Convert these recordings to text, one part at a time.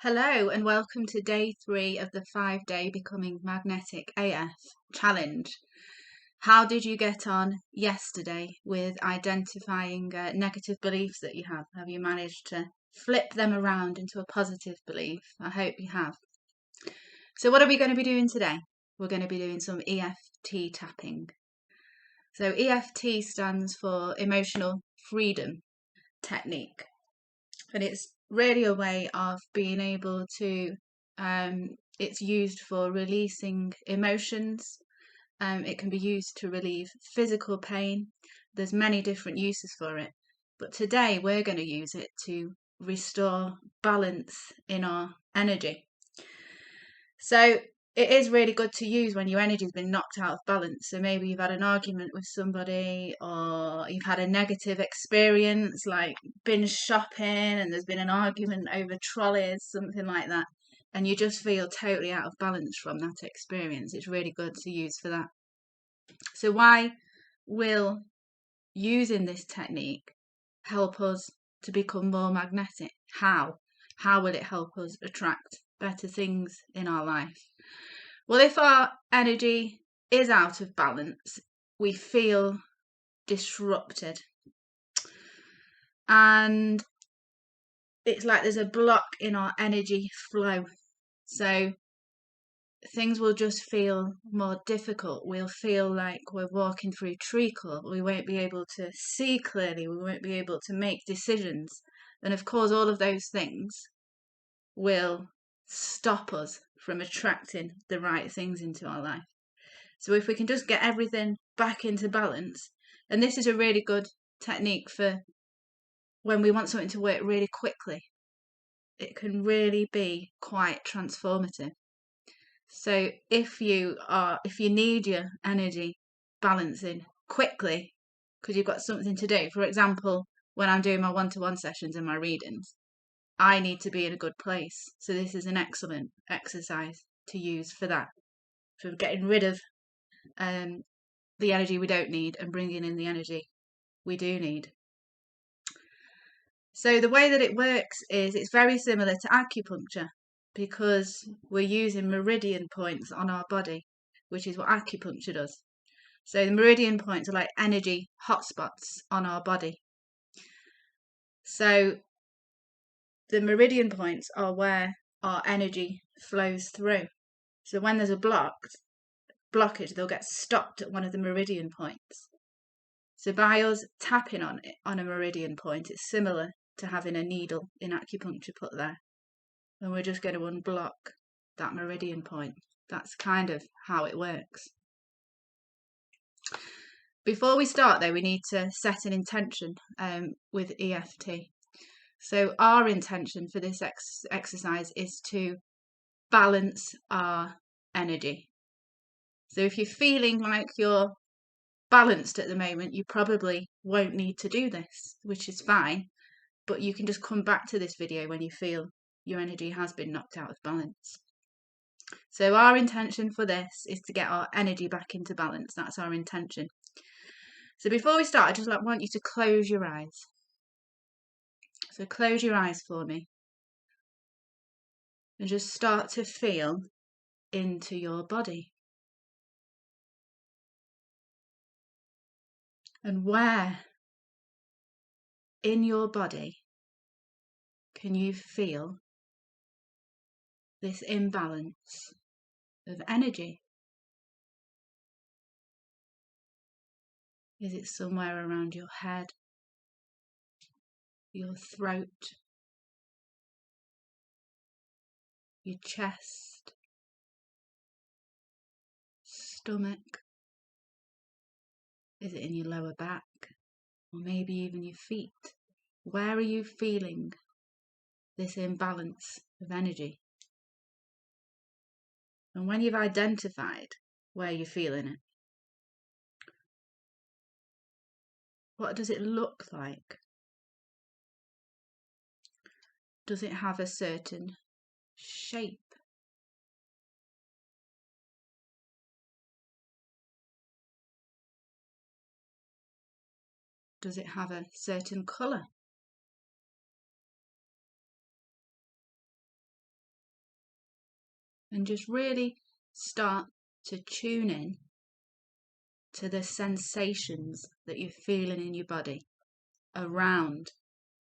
Hello and welcome to day 3 of the 5-day Becoming Magnetic AF challenge. How did you get on yesterday with identifying negative beliefs that you have? Have you managed to flip them around into a positive belief? I hope you have. So what are we going to be doing today? We're going to be doing some EFT tapping. So EFT stands for Emotional Freedom Technique. And it's really a way of being able to, it's used for releasing emotions. It can be used to relieve physical pain. There's many different uses for it. But today we're going to use it to restore balance in our energy. So it is really good to use when your energy's been knocked out of balance. So maybe you've had an argument with somebody, or you've had a negative experience, like been shopping and there's been an argument over trolleys, something like that, and you just feel totally out of balance from that experience. It's really good to use for that. So why will using this technique help us to become more magnetic? How will it help us attract better things in our life? Well, if our energy is out of balance, we feel disrupted. And it's like there's a block in our energy flow. So things will just feel more difficult. We'll feel like we're walking through treacle. We won't be able to see clearly. We won't be able to make decisions. And of course, all of those things will stop us from attracting the right things into our life. So if we can just get everything back into balance, and this is a really good technique for when we want something to work really quickly, it can really be quite transformative. So if you need your energy balancing quickly because you've got something to do, for example, when I'm doing my one-to-one sessions and my readings, I need to be in a good place. So this is an excellent exercise to use for that, for getting rid of the energy we don't need and bringing in the energy we do need. So the way that it works is it's very similar to acupuncture because we're using meridian points on our body, which is what acupuncture does. So the meridian points are like energy hotspots on our body. So the meridian points are where our energy flows through. So when there's a blockage, they'll get stopped at one of the meridian points. So by us tapping on it on a meridian point, it's similar to having a needle in acupuncture put there. And we're just going to unblock that meridian point. That's kind of how it works. Before we start though, we need to set an intention with EFT. So our intention for this exercise is to balance our energy. So if you're feeling like you're balanced at the moment, you probably won't need to do this, which is fine, but you can just come back to this video when you feel your energy has been knocked out of balance. So our intention for this is to get our energy back into balance. That's our intention. So before we start, I just want you to close your eyes. So close your eyes for me and just start to feel into your body. And where in your body can you feel this imbalance of energy? Is it somewhere around your head, your throat, your chest, stomach? Is it in your lower back, or maybe even your feet? Where are you feeling this imbalance of energy? And when you've identified where you're feeling it, what does it look like? Does it have a certain shape? Does it have a certain colour? and just really start to tune in to the sensations that you're feeling in your body around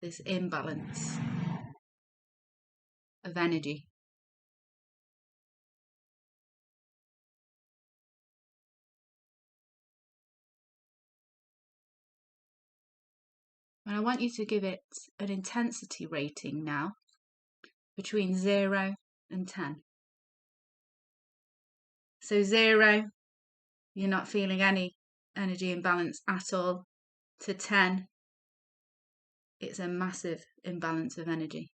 this imbalance of energy. And I want you to give it an intensity rating now between 0 and 10. So 0, you're not feeling any energy imbalance at all, to 10, it's a massive imbalance of energy.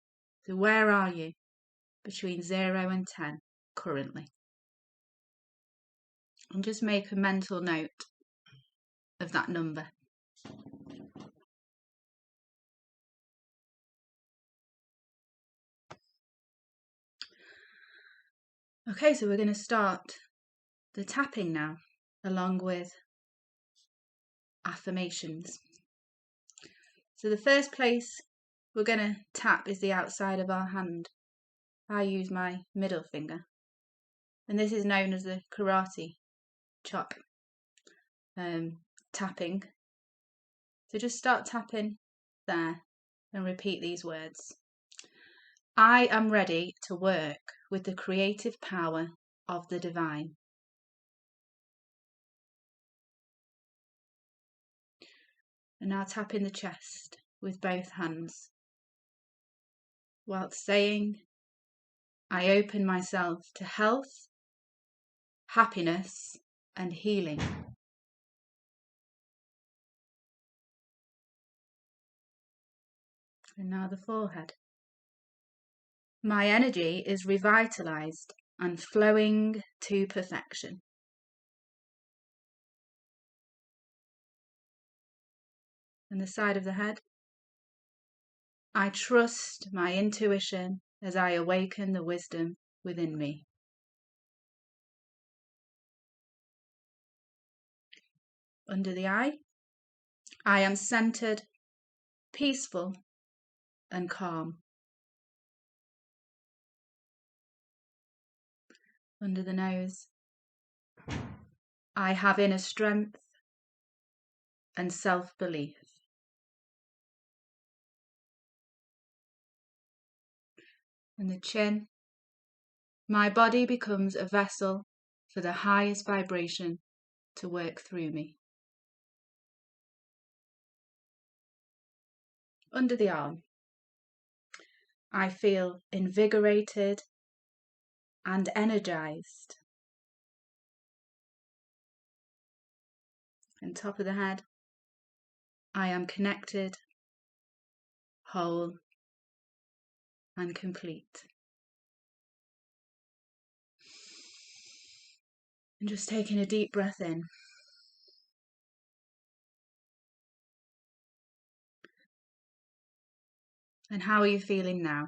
So where are you between 0 and 10 currently? And just make a mental note of that number. Okay, so we're going to start the tapping now, along with affirmations. So the first place we're going to tap is the outside of our hand. I use my middle finger, and this is known as the karate chop tapping. So just start tapping there and repeat these words. I am ready to work with the creative power of the divine. And now tap in the chest with both hands, whilst saying, I open myself to health, happiness, and healing. And now the forehead. My energy is revitalized and flowing to perfection. And the side of the head. I trust my intuition as I awaken the wisdom within me. Under the eye. I am centered, peaceful, and calm. Under the nose. I have inner strength and self-belief. And the chin. My body becomes a vessel for the highest vibration to work through me. Under the arm. I feel invigorated and energized. And top of the head. I am connected, whole, and complete. And just taking a deep breath in. And how are you feeling now?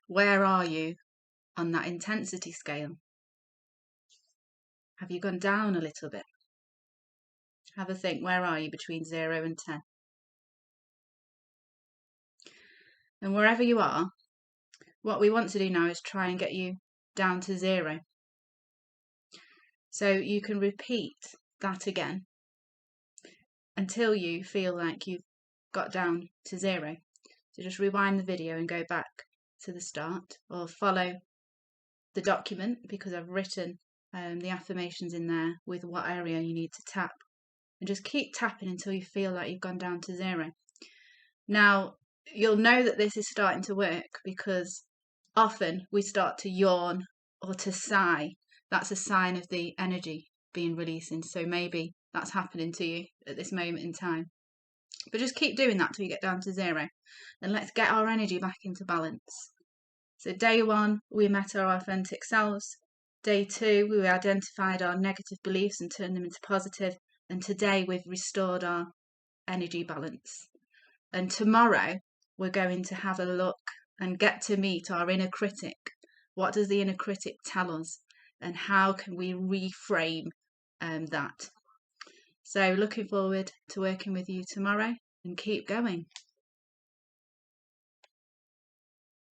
Where are you on that intensity scale? Have you gone down a little bit? Have a think, where are you between 0 and 10? And wherever you are, what we want to do now is try and get you down to 0. So you can repeat that again until you feel like you've got down to 0. So just rewind the video and go back to the start, or follow the document, because I've written the affirmations in there with what area you need to tap, and just keep tapping until you feel like you've gone down to 0. Now you'll know that this is starting to work because often we start to yawn or to sigh. That's a sign of the energy being releasing, so maybe that's happening to you at this moment in time. But just keep doing that till you get down to 0, and let's get our energy back into balance. So day 1, we met our authentic selves. Day 2, we identified our negative beliefs and turned them into positive. And today we've restored our energy balance. And tomorrow we're going to have a look and get to meet our inner critic. What does the inner critic tell us? And how can we reframe that? So looking forward to working with you tomorrow, and keep going.